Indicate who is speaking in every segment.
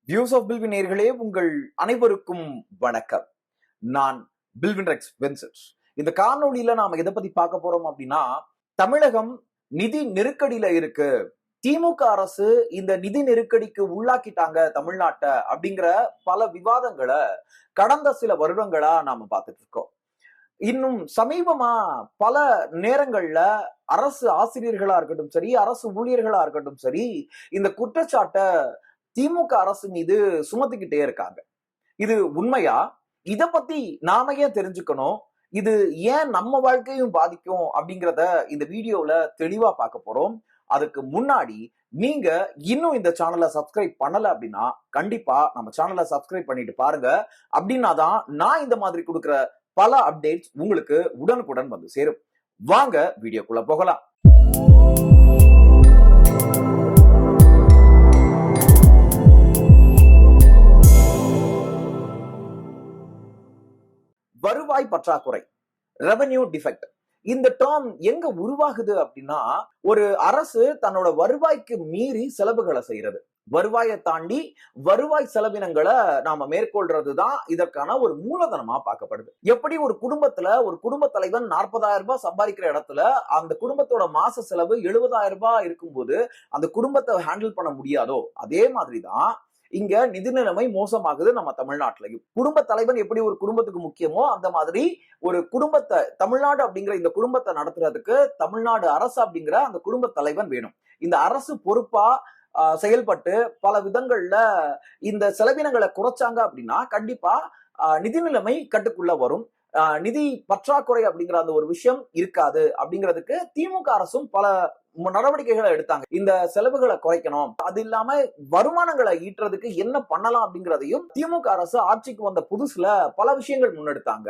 Speaker 1: Views of பில்வின் நேயர்களே, உங்கள் அனைவருக்கும் வணக்கம். நான் பில்வின் ரெக்ஸ் வின்சென்ட். இந்த காணொளியில நாம எதை பத்தி பார்க்க போறோம் அப்படின்னா, தமிழகம் நிதி நெருக்கடியில இருக்கு. திமுக அரசு இந்த நிதி நெருக்கடிக்கு உள்ளாக்கிட்டாங்க தமிழ்நாட்டை அப்படிங்கிற பல விவாதங்களை கடந்த சில வருடங்களா நாம பார்த்துட்டு இருக்கோம். இன்னும் சமீபமா பல நேரங்கள்ல அரசு ஆசிரியர்களா இருக்கட்டும் சரி, அரசு ஊழியர்களா இருக்கட்டும் சரி, இந்த குற்றச்சாட்டை திமுக அரசு மீது சுமத்திக்கிட்டே இருக்காங்க. இது உண்மையா? இத பத்தி நாம ஏன் தெரிஞ்சுக்கணும்? இது ஏன் நம்ம வாழ்க்கையும் பாதிக்கும் அப்படிங்கிறத இந்த வீடியோல தெளிவா பார்க்க போறோம். அதுக்கு முன்னாடி நீங்க இன்னும் இந்த சேனலை சப்ஸ்கிரைப் பண்ணல அப்படின்னா கண்டிப்பா நம்ம சேனலை சப்ஸ்கிரைப் பண்ணிட்டு பாருங்க. அப்படின்னாதான் நான் இந்த மாதிரி கொடுக்கிற பல அப்டேட்ஸ் உங்களுக்கு உடனுக்குடன் வந்து சேரும். வாங்க வீடியோக்குள்ள போகலாம். வருவாய் பற்றாக்குறை, ரெவென்யூ டிஃபெக்ட். இந்த டேர்ம் எங்க உருவாகுது அப்படின்னா, ஒரு அரசு தன்னோட வருவாய்க்கு மீறி செலவுகளை செய்யறது. வருவாயை தாண்டி வருவாய் செலவினங்களை நாம மேற்கொள்றதுதான் இதற்கான ஒரு மூலதனமா பார்க்கப்படுது. எப்படி ஒரு குடும்பத்துல ஒரு குடும்ப தலைவன் 40,000 ரூபாய் சம்பாதிக்கிற இடத்துல அந்த குடும்பத்தோட மாச செலவு 70,000 ரூபாய் இருக்கும்போது அந்த குடும்பத்தை ஹேண்டில் பண்ண முடியாதோ, அதே மாதிரிதான் இங்க நிதி நிலைமை மோசமாகுது நம்ம தமிழ்நாட்டிலையும். குடும்ப தலைவன் எப்படி ஒரு குடும்பத்துக்கு முக்கியமோ அந்த மாதிரி ஒரு குடும்பத்தை, தமிழ்நாடு அப்படிங்கிற இந்த குடும்பத்தை நடத்துறதுக்கு தமிழ்நாடு அரசு அப்படிங்கிற அந்த குடும்ப தலைவன் வேணும். இந்த அரசு பொறுப்பா செயல்பட்டு பல விதங்கள்ல இந்த செலவினங்களை குறைச்சாங்க அப்படின்னா கண்டிப்பா நிதி நிலைமை கட்டுக்குள்ள வரும். நிதி பற்றாக்குறை அப்படிங்கிற அந்த ஒரு விஷயம் இருக்காது. அப்படிங்கிறதுக்கு திமுக அரசும் பல நடவடிக்கைகளை எடுத்தாங்க. இந்த செலவுகளை குறைக்கணும், அது இல்லாம வருமானங்களை ஈட்டுறதுக்கு என்ன பண்ணலாம் அப்படிங்கிறதையும் திமுக அரசு ஆட்சிக்கு வந்த புதுசுல பல விஷயங்கள் முன்னெடுத்தாங்க.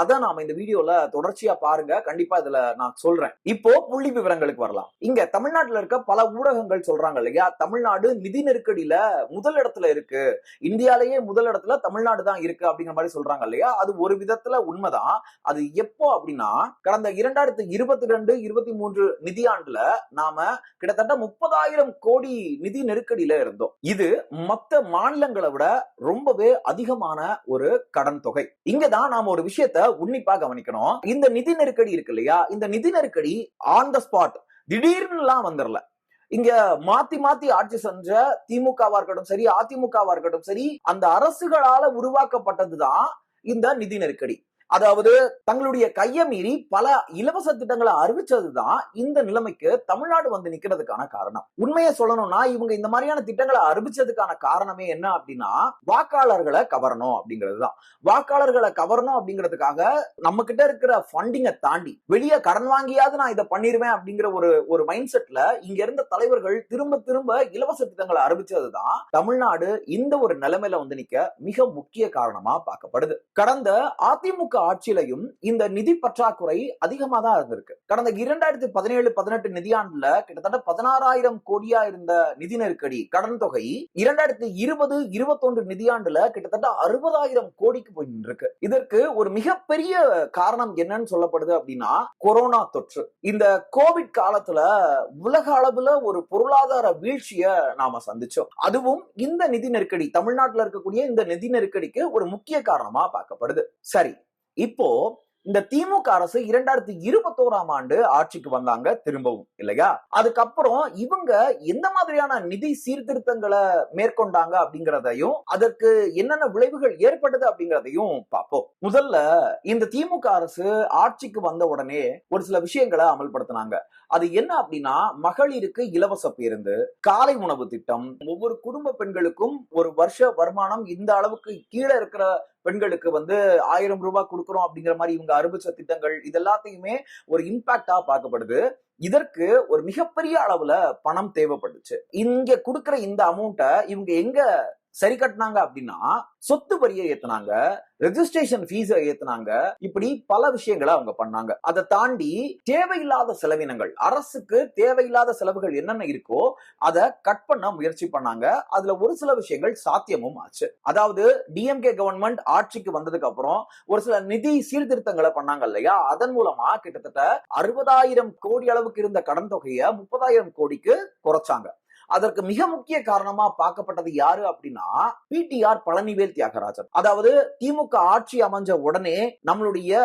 Speaker 1: அதை நாம இந்த வீடியோல தொடர்ச்சியா பாருங்க. கண்டிப்பா இதுல நான் சொல்றேன். இப்போ புள்ளி விவரங்களுக்கு வரலாம். இங்க தமிழ்நாட்டுல இருக்க பல ஊடகங்கள் சொல்றாங்க இல்லையா, தமிழ்நாடு நிதி நெருக்கடியில முதல் இடத்துல இருக்கு, இந்தியாலேயே முதல் இடத்துல தமிழ்நாடு தான் இருக்கு அப்படிங்கிற மாதிரி சொல்றாங்க இல்லையா. அது ஒரு விதத்துல உண்மைதான். அது எப்போ அப்படின்னா, கடந்த 2022-23 நிதியாண்டுல நாம கிட்டத்தட்ட 30,000 கோடி நிதி நெருக்கடியில இருந்தோம். இது மத்த மாநிலங்களை விட ரொம்பவே அதிகமான ஒரு கடன் தொகை. இங்கதான் நாம ஒரு விஷயத்த உன்னிப்பா கவனிக்கணும். இந்த நிதி நெருக்கடி இருக்கு இல்லையா, இந்த நிதி நெருக்கடி ஆன் த ஸ்பாட் திடீர்னு எல்லாம் வந்துடல. இங்க மாத்தி மாத்தி ஆட்சி செஞ்ச திமுகவா இருக்கட்டும் சரி, அதிமுகவா இருக்கட்டும் சரி, அந்த அரசுகளால உருவாக்கப்பட்டதுதான் இந்த நிதி நெருக்கடி. அதாவது தங்களுடைய கையை மீறி பல இலவச திட்டங்களை அறிவிச்சதுதான் இந்த நிலைமைக்கு தமிழ்நாடு வந்து நிக்கிறதுக்கான காரணம். உண்மையை சொல்லணும்னா, இவங்க இந்த மாதிரியான திட்டங்களை அறிவிச்சதுக்கான காரணமே என்ன அப்படின்னா, வாக்காளர்களை கவரணும் அப்படிங்கிறதுதான். வாக்காளர்களை கவரணும் அப்படிங்கிறதுக்காக நம்ம கிட்ட இருக்கிற ஃபண்டிங்கை தாண்டி வெளியே கடன் வாங்கியாவது நான் இதை பண்ணிருவேன் அப்படிங்கிற ஒரு மைண்ட் செட்ல இங்க இருந்த தலைவர்கள் திரும்ப திரும்ப இலவச திட்டங்களை அறிவிச்சதுதான் தமிழ்நாடு இந்த ஒரு நிலைமையில வந்து நிக்க மிக முக்கிய காரணமா பார்க்கப்படுது. கடந்த அதிமுக ஆட்சியிலையும் இந்த நிதி பற்றாக்குறை அதிகமா தான் இருந்திருக்கு. கடந்த 2017-18 நிதியாண்டுல கிட்டத்தட்ட 16,000 கோடியா இருந்த நிதி நெருக்கடி கடன் தொகை 2020-21 நிதியாண்டுல கிட்டத்தட்ட 60,000 கோடிக்கு போய் நின்றுருக்கு. இதற்கு ஒரு மிகப்பெரிய காரணம் என்னன்னு சொல்லப்படுது அப்படின்னா, கொரோனா தொற்று. இந்த கோவிட் காலத்துல உலக அளவுல ஒரு பொருளாதார வீழ்ச்சியை நாம சந்திச்சோம். அதுவும் இந்த நிதி நெருக்கடி, தமிழ்நாட்டில் இருக்கக்கூடிய இந்த நிதி நெருக்கடிக்கு ஒரு முக்கிய காரணமா பார்க்கப்படுது. சரி, இப்போ இந்த திமுக அரசு 2021ஆம் ஆண்டு ஆட்சிக்கு வந்தாங்க திரும்பவும் இல்லையா. அதுக்கப்புறம் இவங்க எந்த மாதிரியான நிதி சீர்திருத்தங்களை மேற்கொண்டாங்க அப்படிங்கிறதையும் அதற்கு என்னென்ன விளைவுகள் ஏற்பட்டது அப்படிங்கிறதையும் பார்ப்போம். முதல்ல இந்த திமுக அரசு ஆட்சிக்கு வந்த உடனே ஒரு சில விஷயங்களை அமல்படுத்தினாங்க. அது என்ன அப்படின்னா, மகளிருக்கு இலவச பேருந்து, காலை உணவு திட்டம், ஒவ்வொரு குடும்ப பெண்களுக்கும் ஒரு வருஷ வருமானம் இந்த அளவுக்கு கீழே இருக்கிற பெண்களுக்கு வந்து 1,000 ரூபாய் கொடுக்கிறோம் அப்படிங்கிற மாதிரி இவங்க அறிவிச்ச திட்டங்கள், இது எல்லாத்தையுமே ஒரு இம்பாக்டா பார்க்கப்படுது. இதற்கு ஒரு மிகப்பெரிய அளவுல பணம் தேவைப்பட்டுச்சு. இங்க கொடுக்கிற இந்த அமௌண்ட்டை இவங்க எங்க சரி கட்டினாங்க அப்படின்னா, சொத்து வரியை ஏத்துனாங்க, ரெஜிஸ்ட்ரேஷன் ஃபீஸை ஏத்துனாங்க. இப்படி பல விஷயங்களை அவங்க பண்ணாங்க. அதை தாண்டி தேவையில்லாத செலவினங்கள், அரசுக்கு தேவையில்லாத செலவுகள் என்னென்ன இருக்கோ அதை கட் பண்ண முயற்சி பண்ணாங்க. அதுல ஒரு சில விஷயங்கள் சாத்தியமும் ஆச்சு. அதாவது டிஎம்கே கவர்மெண்ட் ஆட்சிக்கு வந்ததுக்கு அப்புறம் ஒரு சில நிதி சீர்திருத்தங்களை பண்ணாங்க இல்லையா, அதன் மூலமா கிட்டத்தட்ட 60,000 கோடி அளவுக்கு இருந்த கடன் தொகையை 30,000 கோடிக்கு குறைச்சாங்க. அதற்கு மிக முக்கிய காரணமா பார்க்கப்பட்டது யாரு அப்படின்னா பிடிஆர் பழனிவேல் தியாகராஜன். அதாவது திமுக ஆட்சி அமைஞ்ச உடனே நம்மளுடைய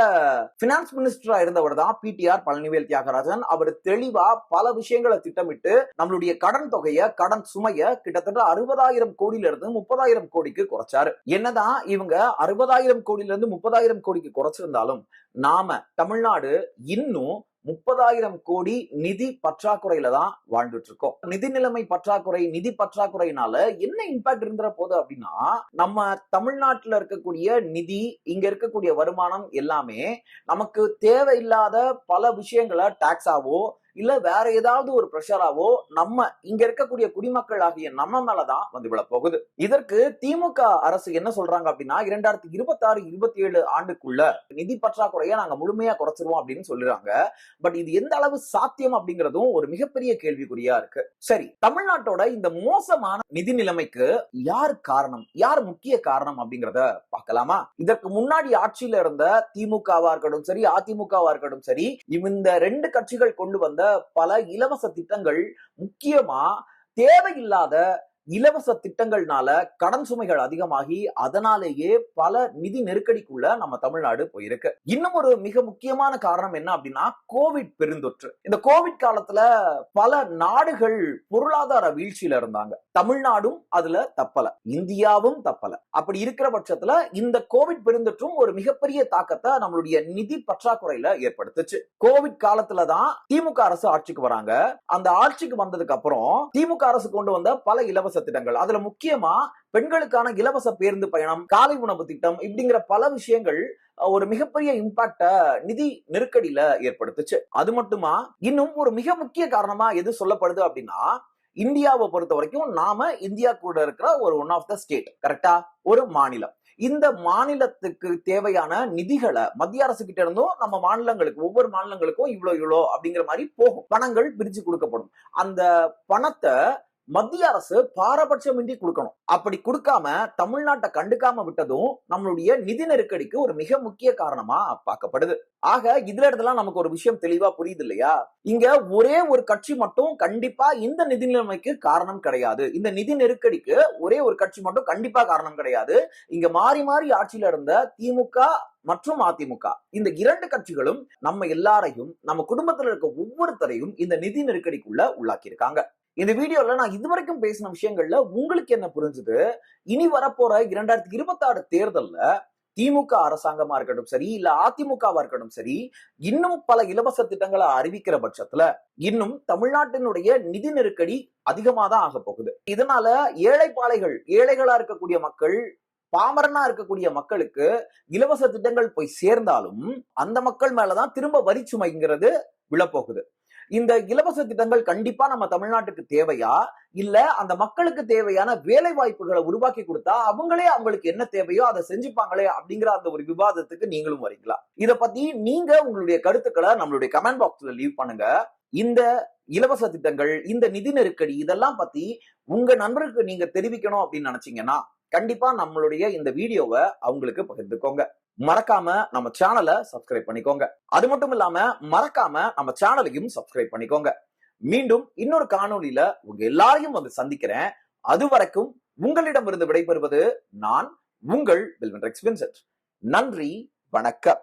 Speaker 1: பினான்ஸ் மினிஸ்டரா இருந்தவர் தான் பிடிஆர் பழனிவேல் தியாகராஜன். அவர் தெளிவா பல விஷயங்களை திட்டமிட்டு நம்மளுடைய கடன் தொகையை, கடன் சுமைய கிட்டத்தட்ட 60,000 கோடியில இருந்து 30,000 கோடிக்கு குறைச்சாரு. என்னதான் இவங்க 60,000 கோடியில இருந்து 30,000 கோடிக்கு குறைச்சிருந்தாலும் நாம தமிழ்நாடு இன்னும் 30,000 கோடி நிதி பற்றாக்குறையில தான் வாழ்ந்துட்டு இருக்கோம். நிதி நிலைமை பற்றாக்குறை, நிதி பற்றாக்குறையினால என்ன இம்பாக்ட் இருந்துற போது அப்படின்னா, நம்ம தமிழ்நாட்டுல இருக்கக்கூடிய நிதி, இங்க இருக்கக்கூடிய வருமானம் எல்லாமே நமக்கு தேவையில்லாத பல விஷயங்களை டாக்ஸாவோ இல்ல வேற ஏதாவது ஒரு பிரஷராவோ நம்ம இங்க இருக்கக்கூடிய குடிமக்கள் ஆகிய நம்ம மேலதான் வந்து விழ போகுது. இதற்கு திமுக அரசு என்ன சொல்றாங்க அப்படின்னா 2026-27 ஆண்டுக்குள்ள நிதி பற்றாக்குறையை நாங்க முழுமையா குறைச்சிருவோம் அப்படின்னு சொல்றாங்க. பட் இது எந்த அளவு சாத்தியம் அப்படிங்கறதும் ஒரு மிகப்பெரிய கேள்விக்குறியா இருக்கு. சரி, தமிழ்நாட்டோட இந்த மோசமான நிதி நிலைமைக்கு யார் காரணம், யார் முக்கிய காரணம் அப்படிங்கறத பார்க்கலாமா? இதற்கு முன்னாடி ஆட்சியில இருந்த திமுகவா இருக்கட்டும் சரி, அதிமுகவா இருக்கட்டும் சரி, இந்த ரெண்டு கட்சிகள் கொண்டு வந்த பல இலவச திட்டங்கள் முக்கியமா தேவையில்லாத இலவச திட்டங்கள்னால கடன் சுமைகள் அதிகமாகி அதனாலேயே பல நிதி நெருக்கடிக்குள்ள நம்ம தமிழ்நாடு போயிருக்கு. இன்னும் ஒரு மிக முக்கியமான காரணம் என்ன அப்படின்னா கோவிட் பெருந்தொற்று. இந்த கோவிட் காலத்துல பல நாடுகள் பொருளாதார வீழ்ச்சியில இருந்தாங்க. தமிழ்நாடும் அதுல தப்பல, இந்தியாவும் தப்பல. அப்படி இருக்கிற பட்சத்துல இந்த கோவிட் பெருந்தொற்றும் ஒரு மிகப்பெரிய தாக்கத்தை நம்மளுடைய நிதி பற்றாக்குறையில ஏற்படுத்துச்சு. கோவிட் காலத்துலதான் திமுக அரசு ஆட்சிக்கு வராங்க. அந்த ஆட்சிக்கு வந்ததுக்கு அப்புறம் திமுக அரசு கொண்டு வந்த பல இலவச திட்டங்கள், அதுல முக்கியமா பெண்களுக்கான இலவச பேருந்து பயணம், காலை உணவு திட்டம் இப்படிங்கிற பல விஷயங்கள் ஒரு மிகப்பெரிய இம்பாக்ட நிதி நெருக்கடியில ஏற்படுத்துச்சு. அது மட்டுமா, இன்னும் ஒரு மிக முக்கிய காரணமா எது சொல்லப்படுது அப்படின்னா, இந்தியாவை பொறுத்த வரைக்கும் நாம இந்தியா கூட இருக்கிற ஒரு ஒன் ஆஃப் த ஸ்டேட், கரெக்டா, ஒரு மாநிலம். இந்த மாநிலத்துக்கு தேவையான நிதிகளை மத்திய அரசு கிட்ட இருந்தும் நம்ம மாநிலங்களுக்கு, ஒவ்வொரு மாநிலங்களுக்கும் இவ்வளோ அப்படிங்கிற மாதிரி போகும், பணங்கள் பிரிச்சு கொடுக்கப்படும். அந்த பணத்தை மத்திய அரசு பாரபட்சமின்றி கொடுக்கணும். அப்படி கொடுக்காம தமிழ்நாட்டை கண்டுக்காம விட்டதும் நம்மளுடைய நிதி நெருக்கடிக்கு ஒரு மிக முக்கிய காரணமா பார்க்கப்படுது. ஆக இதுல இடத்துல நமக்கு ஒரு விஷயம் தெளிவா புரியுது இல்லையா? இங்க ஒரே ஒரு கட்சி மட்டும் கண்டிப்பா இந்த நிதி நிலைமைக்கு காரணம் கிடையாது. இந்த நிதி நெருக்கடிக்கு ஒரே ஒரு கட்சி மட்டும் கண்டிப்பா காரணம் கிடையாது. இங்க மாறி மாறி ஆட்சியில இருந்த திமுக மற்றும் அதிமுக, இந்த இரண்டு கட்சிகளும் நம்ம எல்லாரையும், நம்ம குடும்பத்தில் இருக்க ஒவ்வொருத்தரையும் இந்த நிதி நெருக்கடிக்குள்ள உள்ளாக்கி இருக்காங்க. இந்த வீடியோல நான் இதுவரைக்கும் பேசின விஷயங்கள்ல உங்களுக்கு என்ன புரிஞ்சுது? இனி வரப்போற 2026 தேர்தல்ல திமுக அரசாங்கமா இருக்கட்டும் சரி, இல்ல அதிமுகவா இருக்கட்டும் சரி, இன்னும் பல இலவச திட்டங்களை அறிவிக்கிற பட்சத்துல இன்னும் தமிழ்நாட்டினுடைய நிதி நெருக்கடி அதிகமா தான் ஆக போகுது. இதனால ஏழைகளா இருக்கக்கூடிய மக்கள், பாமரனா இருக்கக்கூடிய மக்களுக்கு இலவச திட்டங்கள் போய் சேர்ந்தாலும் அந்த மக்கள் மேலதான் திரும்ப வரி சுமைங்கிறது விழப்போகுது. இந்த இலவச திட்டங்கள் கண்டிப்பா நம்ம தமிழ்நாட்டுக்கு தேவையா, இல்ல அந்த மக்களுக்கு தேவையான வேலை வாய்ப்புகளை உருவாக்கி கொடுத்தா அவங்களே அவங்களுக்கு என்ன தேவையோ அதை செஞ்சுப்பாங்களே அப்படிங்கிற அந்த ஒரு விவாதத்துக்கு நீங்களும் வரீங்களா? இத பத்தி நீங்க உங்களுடைய கருத்துக்களை நம்மளுடைய கமெண்ட் பாக்ஸ்ல லீவ் பண்ணுங்க. இந்த இலவச திட்டங்கள், இந்த நிதி நெருக்கடி இதெல்லாம் பத்தி உங்க நண்பருக்கு நீங்க தெரிவிக்கணும் அப்படின்னு நினைச்சீங்கன்னா கண்டிப்பா நம்மளுடைய இந்த வீடியோவை அவங்களுக்கு பகிர்ந்துக்கோங்க. மறக்காம நம்ம சேனலை சப்ஸ்கிரைப் பண்ணிக்கோங்க. அது மட்டும் இல்லாம மறக்காம நம்ம சேனலையும் சப்ஸ்கிரைப் பண்ணிக்கோங்க. மீண்டும் இன்னொரு காணொளியில உங்க எல்லாரையும் வந்து சந்திக்கிறேன். அது வரைக்கும் உங்களிடமிருந்து விடைபெறுவது நான் உங்கள் வில்வன் ரெக்ஸ் வின்சென்ட். நன்றி, வணக்கம்.